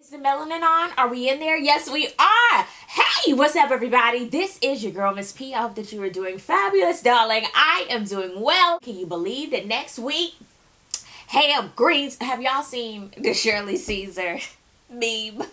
Is the melanin on? Are we in there? Yes, we are. Hey, what's up, everybody? This is your girl, Miss P. I hope that you are doing fabulous, darling. I am doing well. Can you believe that next week, ham, greens, have y'all seen the Shirley Caesar meme?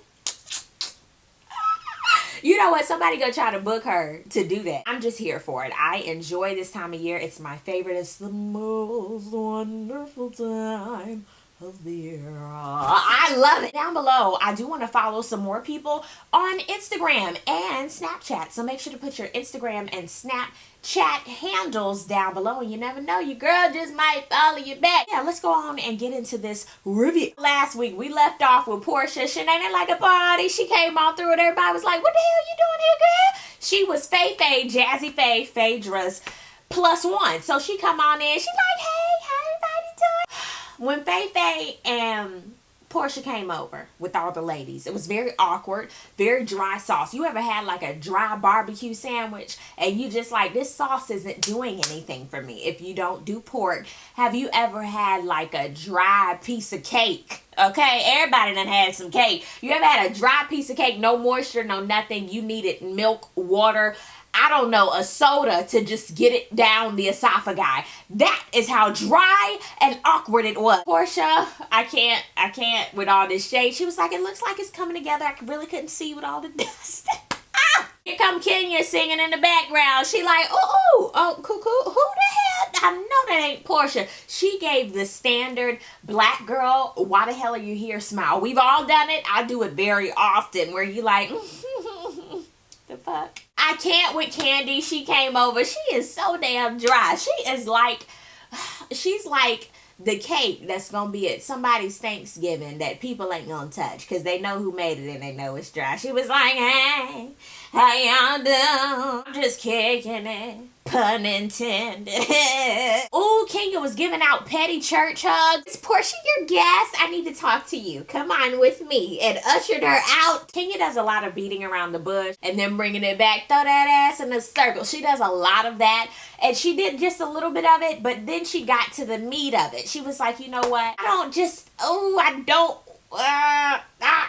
You know what? Somebody go try to book her to do that. I'm just here for it. I enjoy this time of year. It's my favorite. It's the most wonderful time of the year. I love it. Down below, I do want to follow some more people on Instagram and Snapchat. So make sure to put your Instagram and Snapchat handles down below. And you never know, your girl just might follow you back. Yeah, let's go on and get into this review. Last week, we left off with Portia. She ain't like a party. She came on through and everybody was like, what the hell you doing here, girl? She was Faye, Jazzy Faye, Phaedra's +1. So she come on in. She like, hey, how everybody doing? When Faye and Portia came over with all the ladies, it was very awkward, very dry sauce. You ever had like a dry barbecue sandwich and you just like, this sauce isn't doing anything for me? If you don't do pork, have you ever had like a dry piece of cake? Okay, everybody done had some cake. You ever had a dry piece of cake, no moisture, no nothing? You needed milk, water, I don't know, a soda to just get it down the esophagus. That is how dry and awkward it was. Portia, I can't with all this shade. She was like, it looks like it's coming together. I really couldn't see with all the dust. Here come Kenya singing in the background. She like, oh, cuckoo, who the hell? I know that ain't Portia. She gave the standard black girl, why the hell are you here smile. We've all done it. I do it very often where you like, the fuck. I can't with Candy. She came over. She is so damn dry. She is like, she's like the cake that's gonna be at somebody's Thanksgiving that people ain't gonna touch because they know who made it and they know it's dry. She was like, hey, how y'all doing? I'm just kicking it. Pun intended. Ooh, Kenya was giving out petty church hugs. Is Portia your guest? I need to talk to you. Come on with me. And ushered her out. Kenya does a lot of beating around the bush and then bringing it back. Throw that ass in a circle. She does a lot of that. And she did just a little bit of it, but then she got to the meat of it. She was like, you know what?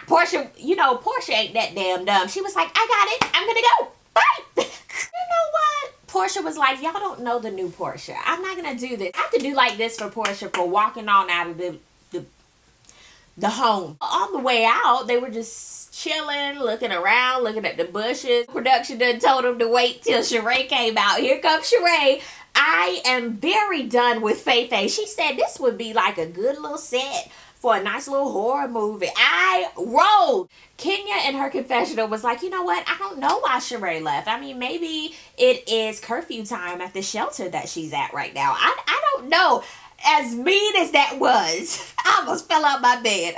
Portia, you know, Portia ain't that damn dumb. She was like, I got it. I'm gonna go. Bye. You know what? Portia was like, y'all don't know the new Portia. I'm not gonna do this. I have to do like this for Portia for walking on out of the home. On the way out, they were just chilling, looking around, looking at the bushes. Production done told them to wait till Sheree came out. Here comes Sheree. I am very done with Faye. She said this would be like a good little set for a nice little horror movie. I rolled. Kenya in her confessional was like, you know what? I don't know why Sheree left. I mean, maybe it is curfew time at the shelter that she's at right now. I don't know. As mean as that was, I almost fell out my bed.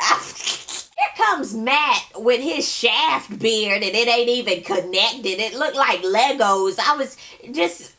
Here comes Matt with his shaft beard and it ain't even connected. It looked like Legos. I was just,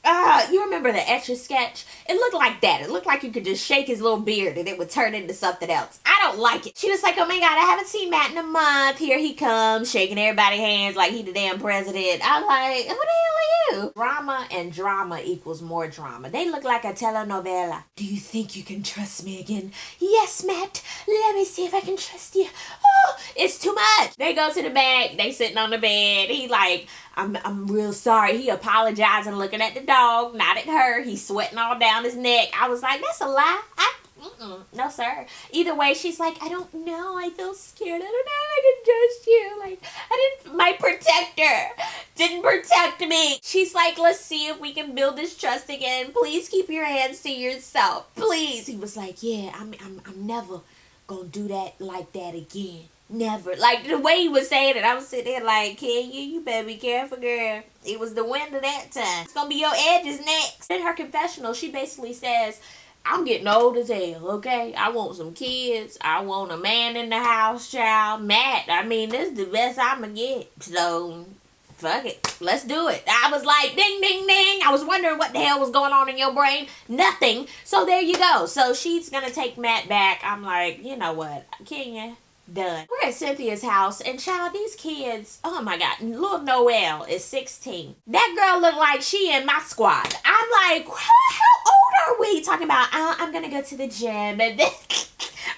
you remember the Etch-a-Sketch? It looked like that. It looked like you could just shake his little beard and it would turn into something else. I don't like it. She was like, oh my God, I haven't seen Matt in a month. Here he comes, shaking everybody's hands like he the damn president. I'm like, what the hell are you? Drama and drama equals more drama. They look like a telenovela. Do you think you can trust me again? Yes, Matt. Let me see if I can trust you. Oh, it's too much. They go to the back. They sitting on the bed. He like, I'm real sorry. He apologizing, looking at the dog, not at her. He's sweating all down his neck. I was like, that's a lie. No, sir. Either way, she's like, I don't know. I feel scared. I don't know if I can trust you. Like, my protector didn't protect me. She's like, let's see if we can build this trust again. Please keep your hands to yourself. Please. He was like, yeah, I'm never gonna do that like that again. Never. Like, the way he was saying it, I was sitting there like, Kenya, you better be careful, girl. It was the wind of that time. It's gonna be your edges next. In her confessional, she basically says, I'm getting old as hell, okay? I want some kids. I want a man in the house, child. Matt, I mean, this is the best I'm gonna get. So, fuck it. Let's do it. I was like, ding, ding, ding. I was wondering what the hell was going on in your brain. Nothing. So, there you go. So, she's gonna take Matt back. I'm like, you know what? Kenya, done. We're at Cynthia's house, and child, these kids, oh my God, little Noelle is 16. That girl looked like she in my squad. I'm like, how old are we? Talking about, I'm gonna go to the gym, and then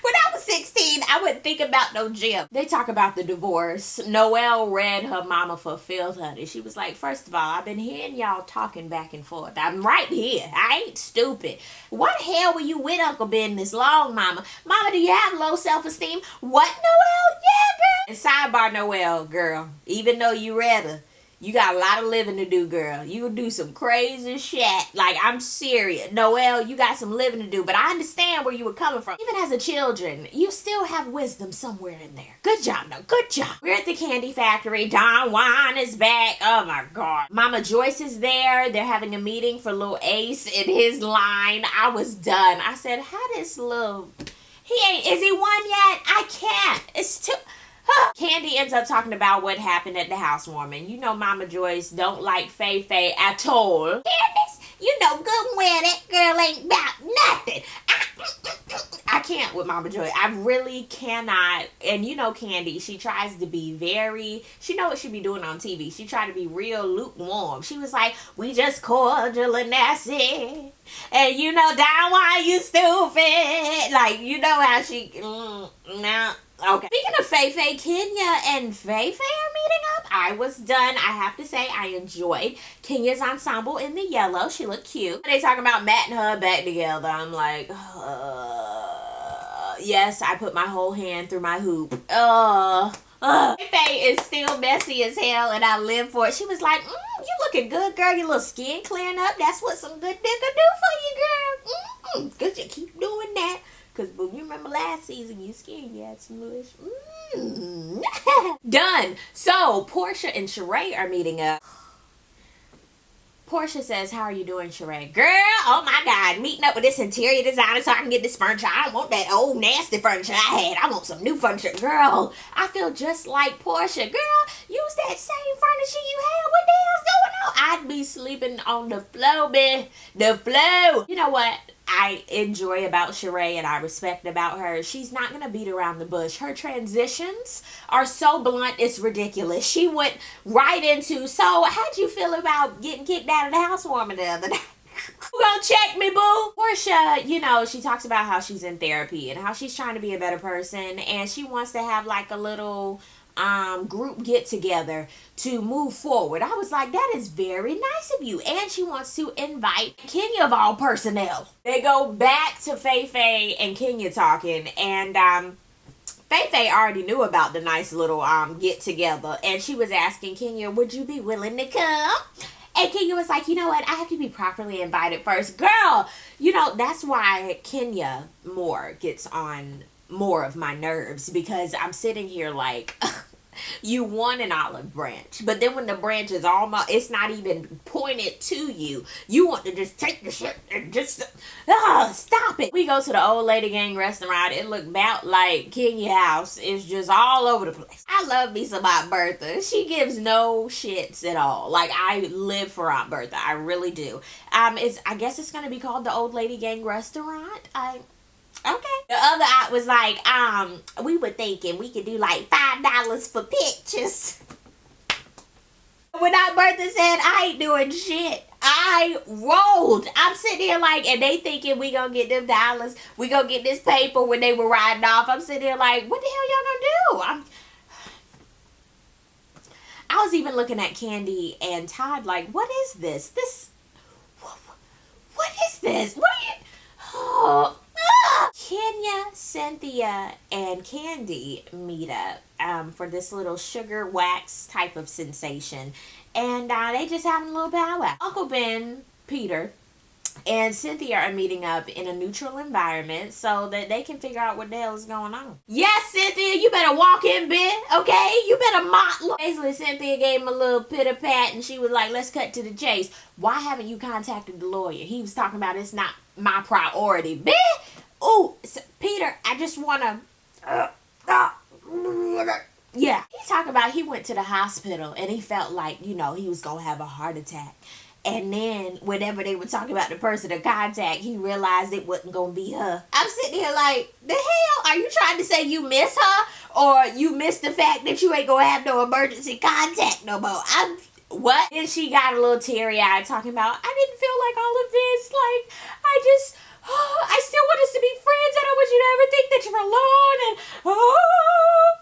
when I was 16, mean, I wouldn't think about no gym. They talk about the divorce. Noelle read her mama for Phil, honey. She was like, first of all, I've been hearing y'all talking back and forth. I'm right here. I ain't stupid. What the hell were you with Uncle Ben this long, mama? Mama, do you have low self-esteem? What, Noelle? Yeah, girl. And sidebar, Noelle, girl, even though you read her, you got a lot of living to do, girl. You do some crazy shit. Like, I'm serious. Noelle, you got some living to do. But I understand where you were coming from. Even as a children, you still have wisdom somewhere in there. Good job, no. Good job. We're at the candy factory. Don Juan is back. Oh, my God. Mama Joyce is there. They're having a meeting for little Ace in his line. I was done. I said, how this little... Is he one yet? I can't. It's too... Candy ends up talking about what happened at the housewarming. You know Mama Joyce don't like Fay Fay at all. Candace, you know good and well that girl ain't about nothing. I can't with Mama Joyce. I really cannot. And you know Candy, she tries to be very, she know what she be doing on TV. She tried to be real lukewarm. She was like, we just cordial and nasty. And you know, Don, why you stupid? Like, you know how she, nah. Okay. Speaking of Fay Fay, Kenya and Fay Fay are meeting up. I was done. I have to say, I enjoyed Kenya's ensemble in the yellow. She looked cute. They talking about Matt and her back together. I'm like, yes, I put my whole hand through my hoop. Fay Fay is still messy as hell, and I live for it. She was like, you looking good, girl. Your little skin clearing up. That's what some good dick will do for you, girl. Good, you keep doing that. Because you remember last season, you skin, you had some mush. Done. So, Portia and Sheree are meeting up. Portia says, how are you doing, Sheree? Girl, oh my God, meeting up with this interior designer so I can get this furniture. I don't want that old nasty furniture I had. I want some new furniture. Girl, I feel just like Portia. Girl, use that same furniture you had. What the hell's going on? I'd be sleeping on the floor, bitch. The floor. You know what I enjoy about Sheree and I respect about her? She's not going to beat around the bush. Her transitions are so blunt, it's ridiculous. She went right into, so how'd you feel about getting kicked out of the housewarming the other day? Who gonna check me, boo? Portia, you know, she talks about how she's in therapy and how she's trying to be a better person, and she wants to have like a little group get together to move forward. I was like, that is very nice of you. And she wants to invite Kenya of all personnel. They go back to Fay Fay and Kenya talking, and Fay Fay already knew about the nice little get together, and she was asking Kenya, would you be willing to come? And Kenya was like, you know what? I have to be properly invited first. Girl, you know, that's why Kenya Moore gets on more of my nerves, because I'm sitting here like, you want an olive branch, but then when the branch is almost, it's not even pointed to you, you want to just take the shit and just stop it. We go to the old lady gang restaurant. It looked about like Kenya House. It's just all over the place. I love me some Aunt Bertha. She gives no shits at all. Like, I live for Aunt Bertha. I really do. I guess it's gonna be called the old lady gang restaurant. Okay. The other aunt was like, we were thinking we could do like $5 for pictures. When Aunt Bertha said, I ain't doing shit, I rolled. I'm sitting here like, and they thinking we gonna get them dollars. We gonna get this paper when they were riding off. I'm sitting here like, what the hell y'all gonna do? I was even looking at Candy and Todd like, what is this? What is this? What are you... Oh... Kenya, Cynthia, and Candy meet up for this little sugar wax type of sensation. And they just having a little powwow. Uncle Ben, Peter, and Cynthia are meeting up in a neutral environment so that they can figure out what the hell is going on. Yes, Cynthia, you better walk in, Ben, okay? You better mop. Basically, Cynthia gave him a little pitter-pat, and she was like, let's cut to the chase. Why haven't you contacted the lawyer? He was talking about it's not my priority. Ben! Oh, Peter, I just want to... Yeah. He's talking about he went to the hospital and he felt like, you know, he was going to have a heart attack. And then whenever they were talking about the person to contact, he realized it wasn't going to be her. I'm sitting here like, the hell? Are you trying to say you miss her? Or you miss the fact that you ain't going to have no emergency contact no more? What? And she got a little teary-eyed talking about, I didn't feel like all of this. Like, I just... I still want us to be friends. I don't want you to ever think that you're alone. And oh,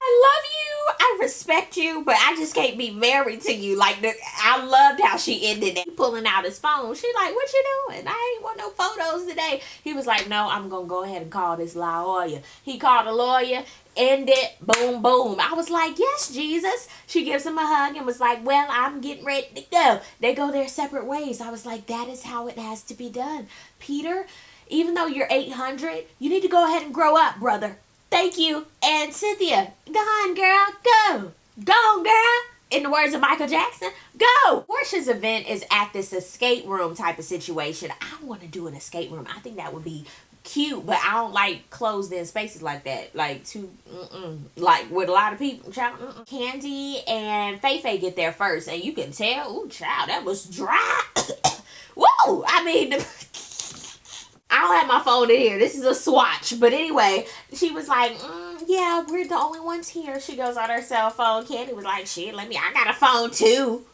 I love you. I respect you, but I just can't be married to you. Like, I loved how she ended it. Pulling out his phone. She like, what you doing? I ain't want no photos today. He was like, no, I'm going to go ahead and call this lawyer. He called a lawyer. End it. Boom, boom. I was like, yes, Jesus. She gives him a hug and was like, well, I'm getting ready to go. They go their separate ways. I was like, that is how it has to be done. Peter, even though you're 800, you need to go ahead and grow up, brother. Thank you. And Cynthia, go on, girl. Go. Go on, girl. In the words of Michael Jackson, go. Portia's event is at this escape room type of situation. I want to do an escape room. I think that would be cute, but I don't like closed in spaces like that. Like like with a lot of people. Child, Candy and Faye get there first, and you can tell, ooh, child, that was dry. Whoa! I mean, I don't have my phone in here. This is a swatch. But anyway, she was like, yeah, we're the only ones here. She goes on her cell phone. Candy was like, shit, I got a phone too.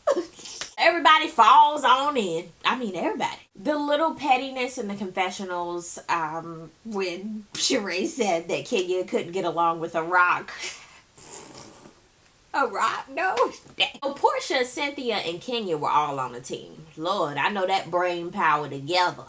Everybody falls on in. I mean, everybody. The little pettiness in the confessionals when Sheree said that Kenya couldn't get along with a rock. A rock? No. So Portia, Cynthia, and Kenya were all on the team. Lord, I know that brain power together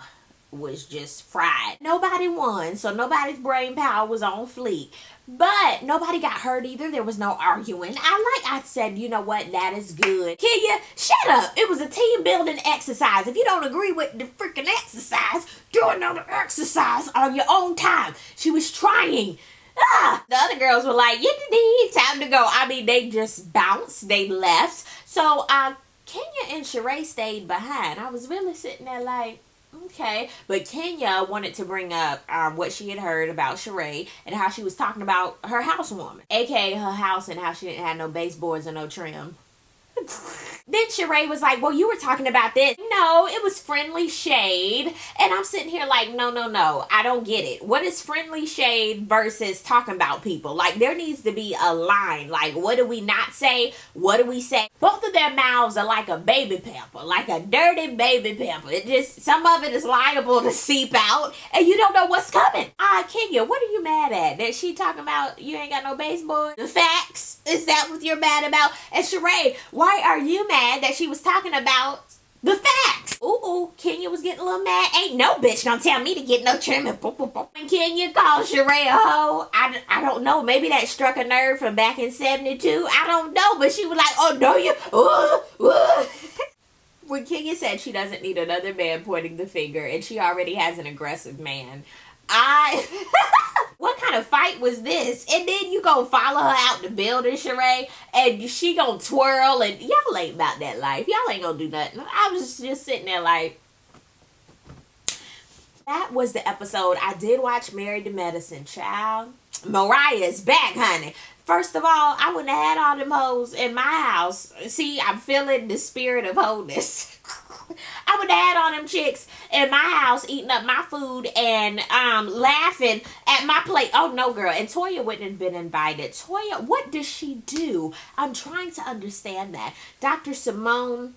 was just fried. Nobody won, so nobody's brain power was on fleek. But nobody got hurt either. There was no arguing. I said, you know what? That is good. Kenya, shut up. It was a team building exercise. If you don't agree with the freaking exercise, do another exercise on your own time. She was trying. The other girls were like, time to go. I mean, they just bounced. They left. So Kenya and Sheree stayed behind. I was really sitting there like, okay. But Kenya wanted to bring up what she had heard about Sheree and how she was talking about her housewoman, aka her house, and how she didn't have no baseboards and no trim. Then Sheree was like, well, you were talking about this. No, it was friendly shade. And I'm sitting here like, no. I don't get it. What is friendly shade versus talking about people? Like, there needs to be a line. Like, what do we not say? What do we say? Both of their mouths are like a baby pamper, like a dirty baby pamper. It just, some of it is liable to seep out and you don't know what's coming. Kenya, what are you mad at? That she talking about you ain't got no baseboard? The facts? Is that what you're mad about? And Sheree, why are you mad that she was talking about the facts? Ooh, Kenya was getting a little mad. Ain't no bitch gonna tell me to get no trim. When Kenya called Sheree a hoe, I don't know. Maybe that struck a nerve from back in 72. I don't know. But she was like, oh, no, you. When Kenya said she doesn't need another man pointing the finger and she already has an aggressive man, what kind of fight was this? And then you gonna follow her out the building, Sheree, and she gonna twirl, and y'all ain't about that life. Y'all ain't gonna do nothing. I was just sitting there like, that was the episode. I did watch Married to Medicine, child. Mariah's back, honey. First of all, I wouldn't have had all them hoes in my house. See, I'm feeling the spirit of wholeness. I would have had all them chicks in my house eating up my food and laughing at my plate. Oh, no, girl. And Toya wouldn't have been invited. Toya, what does she do? I'm trying to understand that. Dr. Simone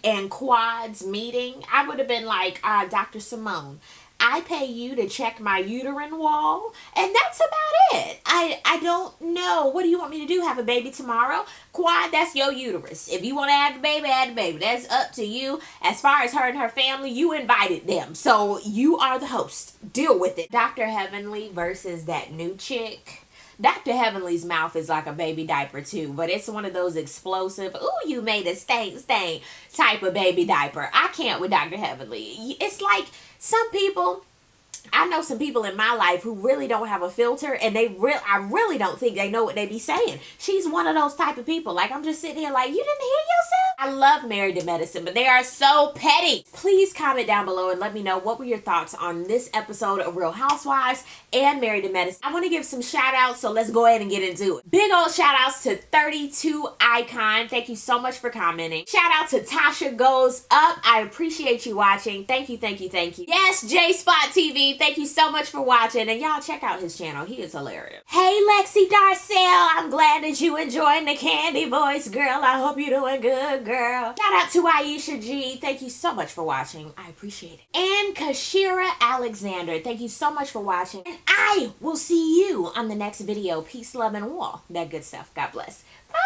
and Quad's meeting, I would have been like, Dr. Simone, I pay you to check my uterine wall, and that's about it. I don't know. What do you want me to do? Have a baby tomorrow? Quad, that's your uterus. If you want to have the baby, have the baby. That's up to you. As far as her and her family, you invited them. So you are the host. Deal with it. Dr. Heavenly versus that new chick. Dr. Heavenly's mouth is like a baby diaper too, but it's one of those explosive, ooh, you made a stank type of baby diaper. I can't with Dr. Heavenly. It's like some people, I know some people in my life who really don't have a filter, and I really don't think they know what they be saying. She's one of those type of people. Like, I'm just sitting here like, you didn't hear yourself? I love Married to Medicine, but they are so petty. Please comment down below and let me know what were your thoughts on this episode of Real Housewives and Married to Medicine. I want to give some shout outs, so let's go ahead and get into it. Big old shout outs to 32 Icon. Thank you so much for commenting. Shout out to Tasha Goes Up. I appreciate you watching. Thank you. Yes, J Spot TV. Thank you so much for watching. And y'all check out his channel. He is hilarious. Hey, Lexi Darcel. I'm glad that you enjoying the candy voice, girl. I hope you're doing good, girl. Shout out to Aisha G. Thank you so much for watching. I appreciate it. And Kashira Alexander. Thank you so much for watching. And I will see you on the next video. Peace, love, and war. That good stuff. God bless. Bye.